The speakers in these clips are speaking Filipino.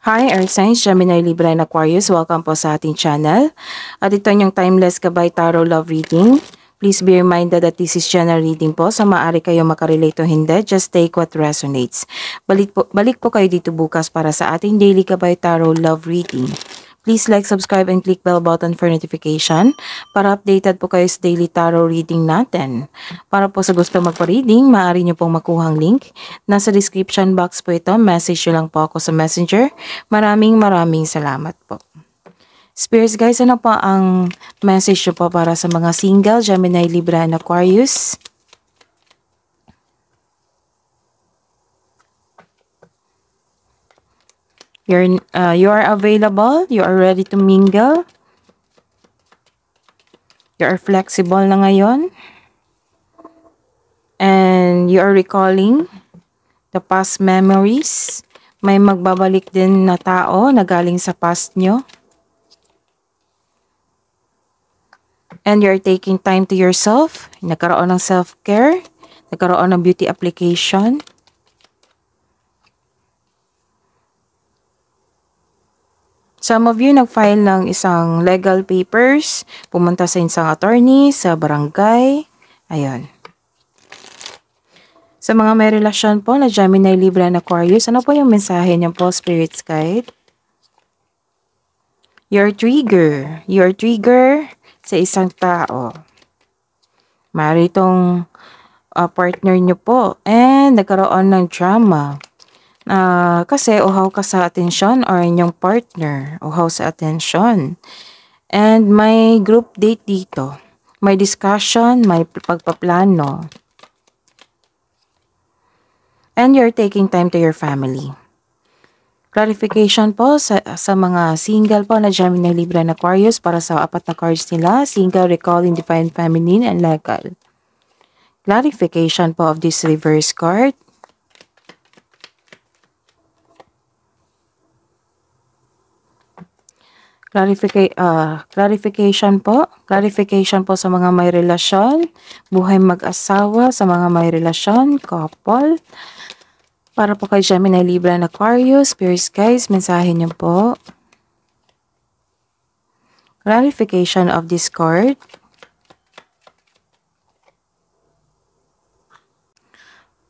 Hi, Earth Signs, Gemini, Libra, and Aquarius. Welcome po sa ating channel. At ito yung Timeless Gabay Tarot Love Reading. Please be reminded that this is general reading po. So maaari kayo makarelate o hindi. Just take what resonates. Balik po kayo dito bukas para sa ating Daily Gabay Tarot Love Reading. Please like, subscribe, and click bell button for notification para updated po kayo sa daily tarot reading natin. Para po sa gusto magpa-reading, maaari nyo pong makuha ang link. Nasa description box po ito. Message nyo lang po ako sa messenger. Maraming salamat po. Spirits guys, ano po ang message nyo po para sa mga single, Gemini, Libra, and Aquarius? You are available, you are ready to mingle, you are flexible na ngayon, and you are recalling the past memories. May magbabalik din na tao na galing sa past nyo. And you are taking time to yourself. Nagkaroon ng self-care, nagkaroon ng beauty application. Some of you nag-file ng isang legal papers, pumunta sa isang attorney, sa barangay. Ayun. Sa mga may relasyon po na Gemini, Libra, and Aquarius, ano po yung mensahe niyo po, Spirits Guide? Your trigger. Your trigger sa isang tao. Maaari itong partner niyo po. And nagkaroon ng drama. Kasi uhaw ka sa atensyon or inyong partner, uhaw sa atensyon. And may group date dito. May discussion, may pagpaplano. And you're taking time to your family. Clarification po sa mga single po na Gemini, Libra, and Aquarius para sa apat na cards nila. Single, recalling, divine feminine, and legal. Clarification po of this reverse card. Clarification po sa mga may relasyon, buhay mag-asawa, sa mga may relasyon, couple. Para po kay Gemini, Libra, and Aquarius, Spirits guys, mensahe niyo po. Clarification of this card.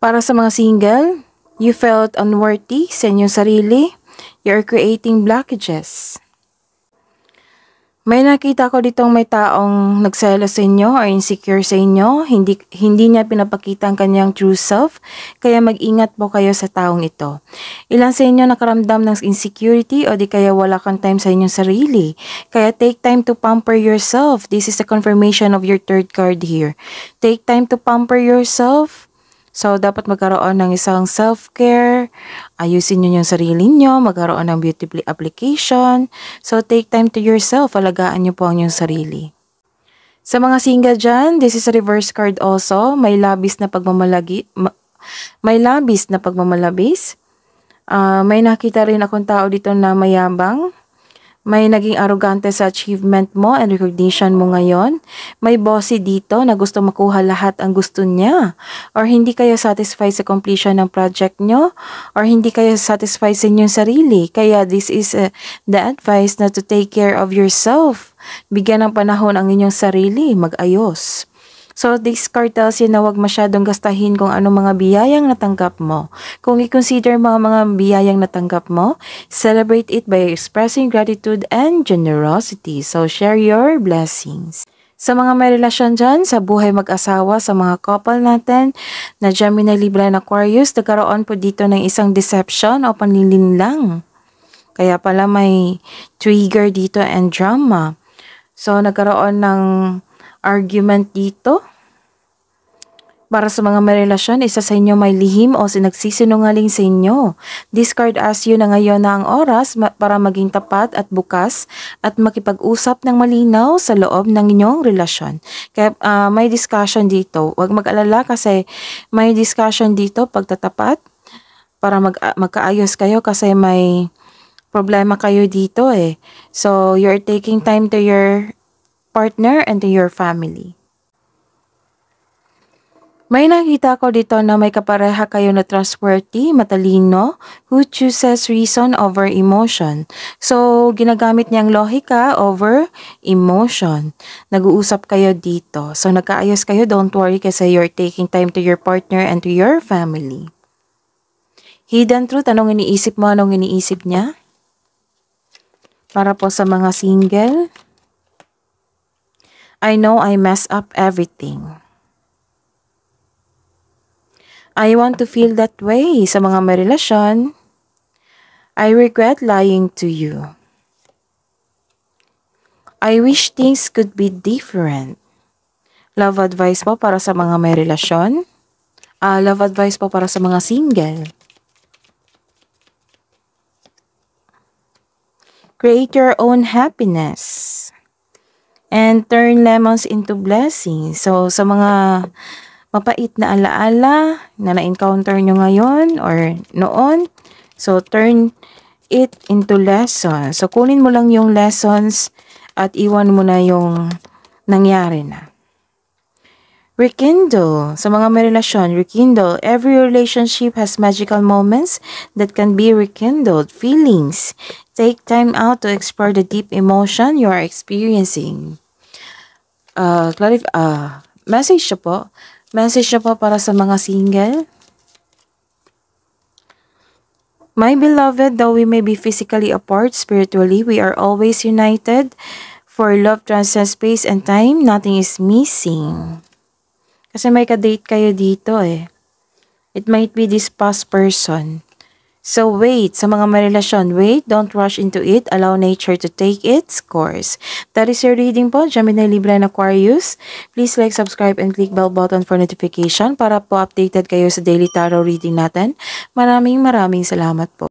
Para sa mga single, you felt unworthy sa inyong sarili. You're creating blockages. May nakita ko ditong may taong nagselos sa inyo or insecure sa inyo. Hindi niya pinapakita ang kanyang true self. Kaya mag-ingat po kayo sa taong ito. Ilan sa inyo nakaramdam ng insecurity o di kaya wala kang time sa inyong sarili. Kaya take time to pamper yourself. This is a confirmation of your third card here. Take time to pamper yourself. So, dapat magkaroon ng isang self-care, ayusin nyo yung sarili nyo, magkaroon ng beauty application. So, take time to yourself, alagaan nyo po ang yung sarili. Sa mga single dyan, this is a reverse card also. May labis na pagmamalabis. May nakita rin akong tao dito na mayabang. May naging arrogante sa achievement mo and recognition mo ngayon. May bossy dito na gusto makuha lahat ang gusto niya. Or hindi kayo satisfied sa completion ng project nyo. Or hindi kayo satisfied sa inyong sarili. Kaya this is the advice na to take care of yourself. Bigyan ng panahon ang inyong sarili. Mag-ayos. So, this card tells you na huwag masyadong gastahin kung anong mga biyayang natanggap mo. Kung i-consider mga biyayang natanggap mo, celebrate it by expressing gratitude and generosity. So, share your blessings. Sa mga may relasyon dyan, sa buhay mag-asawa, sa mga couple natin na Gemini, Libra, and Aquarius, nagkaroon po dito ng isang deception o panlilinlang. Kaya pala may trigger dito and drama. So, nagkaroon ng argument dito. Para sa mga may relasyon, isa sa inyo may lihim o nagsisinungaling sa inyo. This card asks you na ngayon na ang oras para maging tapat at bukas at makipag-usap ng malinaw sa loob ng inyong relasyon. Kaya may discussion dito. Huwag mag-alala kasi may discussion dito pagtatapat para magkaayos kayo kasi may problema kayo dito eh. So, you're taking time to your partner and to your family. May nakita ko dito na may kapareha kayo na trustworthy, matalino, who chooses reason over emotion. So, ginagamit niyang lohika over emotion. Nag-uusap kayo dito. So, nagkaayos kayo, don't worry kasi you're taking time to your partner and to your family. Hidden truth, anong iniisip mo, anong iniisip niya? Para po sa mga single, I know I mess up everything. I want to feel that way. Sa mga may relasyon, I regret lying to you. I wish things could be different. Love advice po para sa mga may relasyon. Love advice po para sa mga single. Create your own happiness. And turn lemons into blessings. So, sa mga mapait na alaala na na-encounter nyo ngayon or noon, so turn it into lessons. So, kunin mo lang yung lessons at iwan mo na yung nangyari na. Rekindle. Sa mga may relasyon, rekindle. Every relationship has magical moments that can be rekindled. Feelings. Take time out to explore the deep emotion you are experiencing. Message siya po. Message siya po para sa mga single. My beloved, though we may be physically apart, spiritually, we are always united. For love transcends space and time, nothing is missing. Kasi may ka-date kayo dito eh. It might be this past person. So wait, sa mga may relasyon, wait, don't rush into it. Allow nature to take its course. That is your reading po, Gemini, Libra, and Aquarius. Please like, subscribe, and click bell button for notification para po updated kayo sa daily tarot reading natin. Maraming salamat po.